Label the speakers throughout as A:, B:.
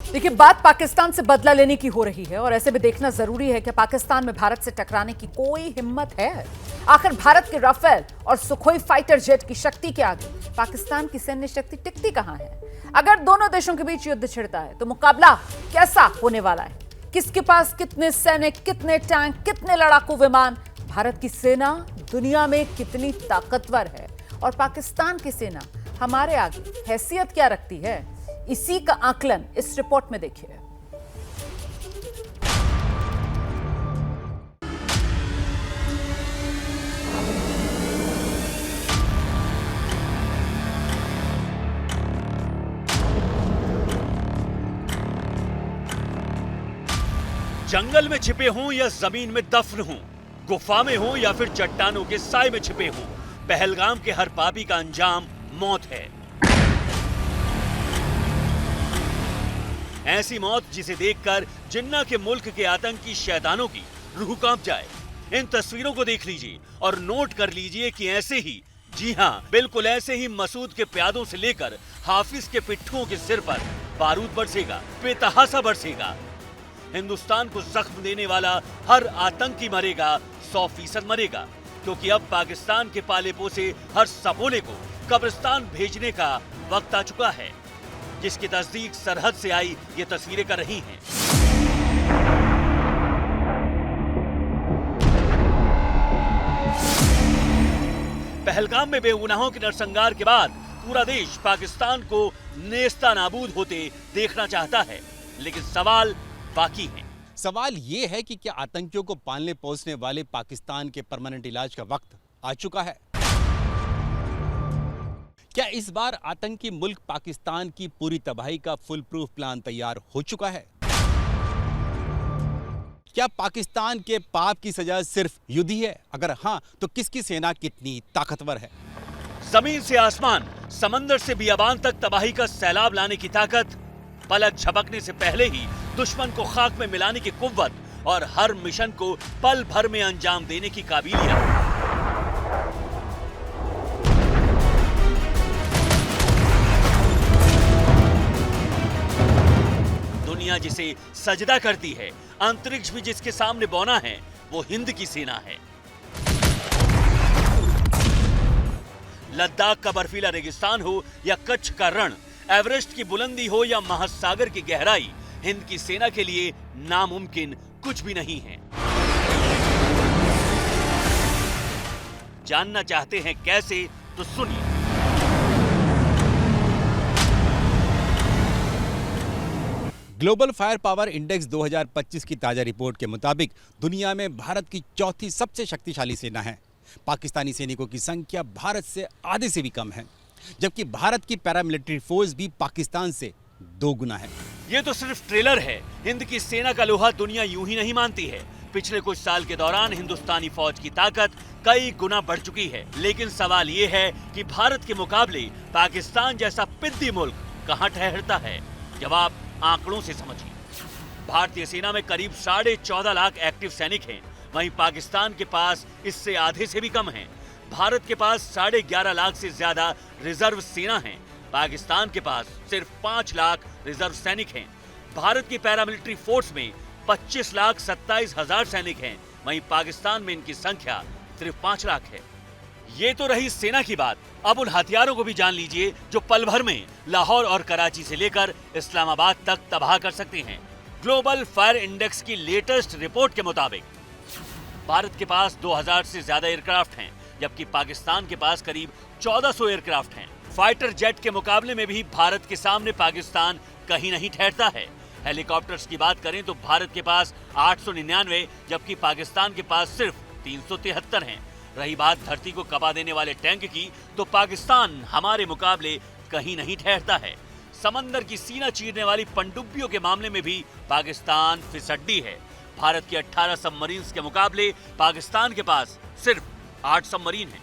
A: देखिए, बात पाकिस्तान से बदला लेने की हो रही है और ऐसे में देखना जरूरी है कि पाकिस्तान में भारत से टकराने की कोई हिम्मत है। आखिर भारत के राफेल और सुखोई फाइटर जेट की शक्ति के आगे पाकिस्तान की सैन्य शक्ति टिकती कहां है? अगर दोनों देशों के बीच युद्ध छिड़ता है तो मुकाबला कैसा होने वाला है? किसके पास कितने सैनिक, कितने टैंक, कितने लड़ाकू विमान? भारत की सेना दुनिया में कितनी ताकतवर है और पाकिस्तान की सेना हमारे आगे हैसियत क्या रखती है? इसी का आकलन इस रिपोर्ट में देखिए।
B: जंगल में छिपे हों या जमीन में दफन हों, गुफा में हों या फिर चट्टानों के साए में छिपे हों, पहलगाम के हर पापी का अंजाम मौत है। ऐसी मौत जिसे देखकर जिन्ना के मुल्क के आतंकी शैतानों की रूह कांप जाए। इन तस्वीरों को देख लीजिए और नोट कर लीजिए कि ऐसे ही, जी हां, बिल्कुल ऐसे ही मसूद के प्यादों से लेकर हाफिज के पिट्ठुओं के सिर पर बारूद बरसेगा, बेतहासा बरसेगा। हिंदुस्तान को जख्म देने वाला हर आतंकी मरेगा, 100% मरेगा, क्योंकि अब पाकिस्तान के पाले पोसे हर सपोले को कब्रिस्तान भेजने का वक्त आ चुका है, जिसकी तस्दीक सरहद से आई ये तस्वीरें कर रही हैं। पहलगाम में बेगुनाहों के नरसंहार के बाद पूरा देश पाकिस्तान को नेस्ता नाबूद होते देखना चाहता है, लेकिन सवाल बाकी है।
C: सवाल ये है कि क्या आतंकियों को पालने पोसने वाले पाकिस्तान के परमानेंट इलाज का वक्त आ चुका है? क्या इस बार आतंकी मुल्क पाकिस्तान की पूरी तबाही का फुल प्रूफ प्लान तैयार हो चुका है? क्या पाकिस्तान के पाप की सजा सिर्फ युद्ध ही है? अगर हां, तो किसकी सेना कितनी ताकतवर है?
B: जमीन से आसमान, समंदर से बियाबान तक तबाही का सैलाब लाने की ताकत, पलक झपकने से पहले ही दुश्मन को खाक में मिलाने की कुव्वत और हर मिशन को पल भर में अंजाम देने की काबिलियत। दुनिया जिसे सजदा करती है, अंतरिक्ष भी जिसके सामने बौना है, वो हिंद की सेना है। लद्दाख का बर्फीला रेगिस्तान हो या कच्छ का रण, एवरेस्ट की बुलंदी हो या महासागर की गहराई, हिंद की सेना के लिए नामुमकिन कुछ भी नहीं है। जानना चाहते हैं कैसे? तो सुनिए।
C: ग्लोबल फायर पावर इंडेक्स 2025 की ताजा रिपोर्ट के मुताबिक दुनिया में भारत की चौथी सबसे शक्तिशाली सेना है। पाकिस्तानी सैनिकों की संख्या भारत से आधे से भी कम है, जबकि भारत की पैरामिलिट्री फोर्स भी पाकिस्तान से 2 गुना है।
B: ये तो सिर्फ ट्रेलर है। हिंद की सेना का लोहा दुनिया यूं ही नहीं मानती है। पिछले कुछ साल के दौरान हिंदुस्तानी फौज की ताकत कई गुना बढ़ चुकी है, लेकिन सवाल ये है कि भारत के मुकाबले पाकिस्तान जैसा पिद्दी मुल्क कहां ठहरता है? जवाब आंकड़ों से समझिए। भारतीय सेना में करीब 14.5 लाख एक्टिव सैनिक हैं, वहीं पाकिस्तान के पास इससे आधे से भी कम हैं। भारत के पास 11.5 लाख से ज्यादा रिजर्व सेना है, पाकिस्तान के पास सिर्फ 5 लाख रिजर्व सैनिक हैं। भारत की पैरामिलिट्री फोर्स में 25,27,000 सैनिक हैं, वहीं पाकिस्तान में इनकी संख्या सिर्फ 5 लाख है। ये तो रही सेना की बात। अब उन हथियारों को भी जान लीजिए जो पल भर में लाहौर और कराची से लेकर इस्लामाबाद तक तबाह कर सकते हैं। ग्लोबल फायर इंडेक्स की लेटेस्ट रिपोर्ट के मुताबिक भारत के पास 2000 से ज्यादा एयरक्राफ्ट हैं, जबकि पाकिस्तान के पास करीब 1400 एयरक्राफ्ट हैं। फाइटर जेट के मुकाबले में भी भारत के सामने पाकिस्तान कहीं नहीं ठहरता है। हेलीकॉप्टर्स की बात करें तो भारत के पास 899, जबकि पाकिस्तान के पास सिर्फ 373 हैं। रही बात धरती को कपा देने वाले टैंक की, तो पाकिस्तान हमारे मुकाबले कहीं नहीं ठहरता है। समंदर की सीना चीरने वाली पनडुब्बियों के मामले में भी पाकिस्तान फिसड्डी है। भारत के 18 सबमरीन्स के मुकाबले पाकिस्तान के पास सिर्फ 8 सबमरीन हैं।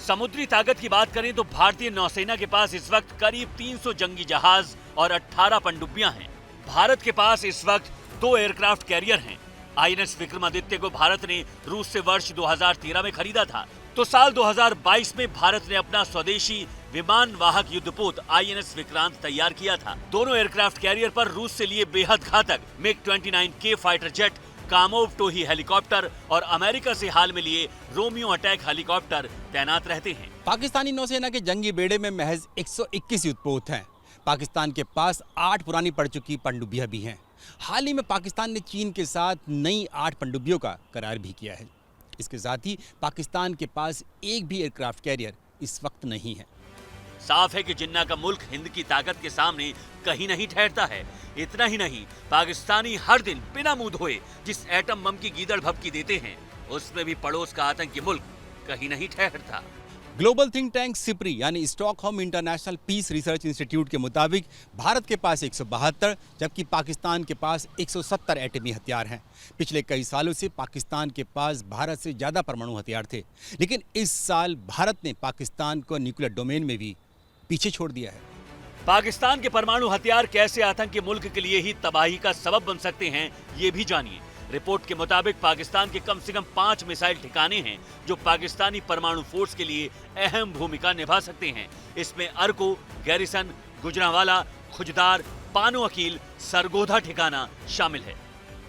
B: समुद्री ताकत की बात करें तो भारतीय नौसेना के पास इस वक्त करीब 300 जंगी जहाज और 18 पनडुब्बियां हैं। भारत के पास इस वक्त 2 एयरक्राफ्ट कैरियर हैं। आईएनएस विक्रमादित्य को भारत ने रूस से वर्ष 2013 में खरीदा था, तो साल 2022 में भारत ने अपना स्वदेशी विमान वाहक युद्धपोत INS विक्रांत तैयार किया था। दोनों एयरक्राफ्ट कैरियर पर रूस से लिए बेहद घातक MiG-29K फाइटर जेट, कामोव टोही हेलीकॉप्टर और अमेरिका से हाल में लिए रोमियो अटैक हेलीकॉप्टर तैनात रहते हैं।
C: पाकिस्तानी नौसेना के जंगी बेड़े में महज 121 युद्धपोत हैं। पाकिस्तान के पास 8 पुरानी पड़ चुकी पनडुब्बियां भी हैं। हाल ही में पाकिस्तान ने चीन के साथ नई 8 पनडुब्बियों का करार भी किया है। इसके साथ ही पाकिस्तान के पास एक भी एयरक्राफ्ट कैरियर इस वक्त नहीं है।
B: साफ है कि जिन्ना का मुल्क हिंद की ताकत के सामने कहीं नहीं ठहरता है। इतना ही नहीं, पाकिस्तानी हर दिन बिना मुंह धोए जिस एटम बम की गीदड़ भभकी देते हैं, उसमें भी पड़ोस का आतंकी मुल्क कहीं नहीं ठहरता।
C: ग्लोबल थिंक टैंक सिप्री यानी Stockholm International Peace Research Institute के मुताबिक भारत के पास 172 जबकि पाकिस्तान के पास 170 एटमी हथियार हैं। पिछले कई सालों से पाकिस्तान के पास भारत से ज़्यादा परमाणु हथियार थे, लेकिन इस साल भारत ने पाकिस्तान को न्यूक्लियर डोमेन में भी पीछे छोड़ दिया है।
B: पाकिस्तान के परमाणु हथियार कैसे आतंकी मुल्क के लिए ही तबाही का सबब बन सकते हैं, ये भी जानिए। रिपोर्ट के मुताबिक पाकिस्तान के कम से कम 5 मिसाइल ठिकाने हैं जो पाकिस्तानी परमाणु फोर्स के लिए अहम भूमिका निभा सकते हैं। इसमें अर्को, गैरिसन, गुजरांवाला, खुजदार, पानो अकील, सरगोधा ठिकाना शामिल है।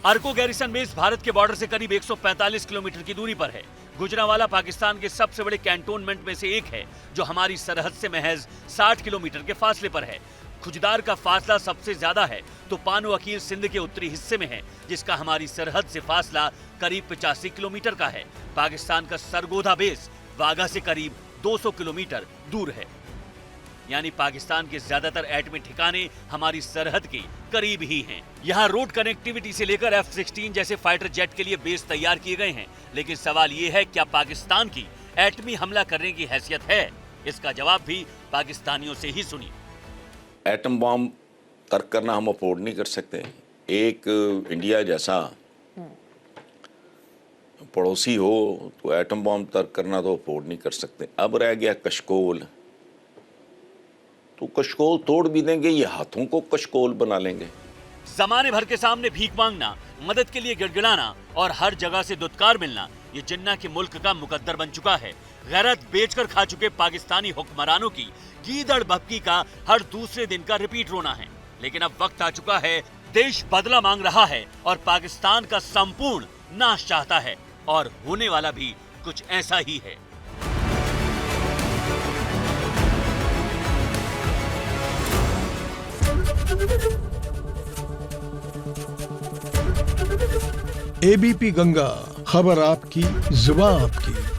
B: अर्को गैरिसन बेस भारत के बॉर्डर से करीब 145 किलोमीटर की दूरी पर है। गुजरांवाला पाकिस्तान के सबसे बड़े कैंटोनमेंट में से एक है जो हमारी सरहद से महज 60 किलोमीटर के फासले पर है। खुजदार का फासला सबसे ज्यादा है तो पानो अकील सिंध के उत्तरी हिस्से में है जिसका हमारी सरहद से फासला करीब 85 किलोमीटर का है। पाकिस्तान का सरगोधा बेस वाघा से करीब 200 किलोमीटर दूर है। यानी पाकिस्तान के ज्यादातर एटमी ठिकाने हमारी सरहद के करीब ही हैं। यहाँ रोड कनेक्टिविटी से लेकर F-16 जैसे फाइटर जेट के लिए बेस तैयार किए गए हैं, लेकिन सवाल ये है क्या पाकिस्तान की एटमी हमला करने की हैसियत है? इसका जवाब भी पाकिस्तानियों से ही सुनिए।
D: एटम बॉम्ब तर्क करना हम अफोर्ड नहीं कर सकते। एक इंडिया जैसा पड़ोसी हो तो एटम बॉम्ब तर्क करना तो अफोर्ड नहीं कर सकते। अब रह गया कशकोल, तो कशकोल तोड़ भी देंगे, ये हाथों को कशकोल बना लेंगे।
B: जमाने भर के सामने भीख मांगना, मदद के लिए गिड़गिड़ाना और हर जगह से दुत्कार मिलना, ये जिन्ना के मुल्क का मुकद्दर बन चुका है। गैरत बेचकर खा चुके पाकिस्तानी हुक्मरानों की गीदड़ भभकी का हर दूसरे दिन का रिपीट रोना है। लेकिन अब वक्त आ चुका है, देश बदला मांग रहा है और पाकिस्तान का संपूर्ण नाश चाहता है, और होने वाला भी कुछ ऐसा ही है।
E: ABP गंगा, खबर आपकी, जुबान आपकी।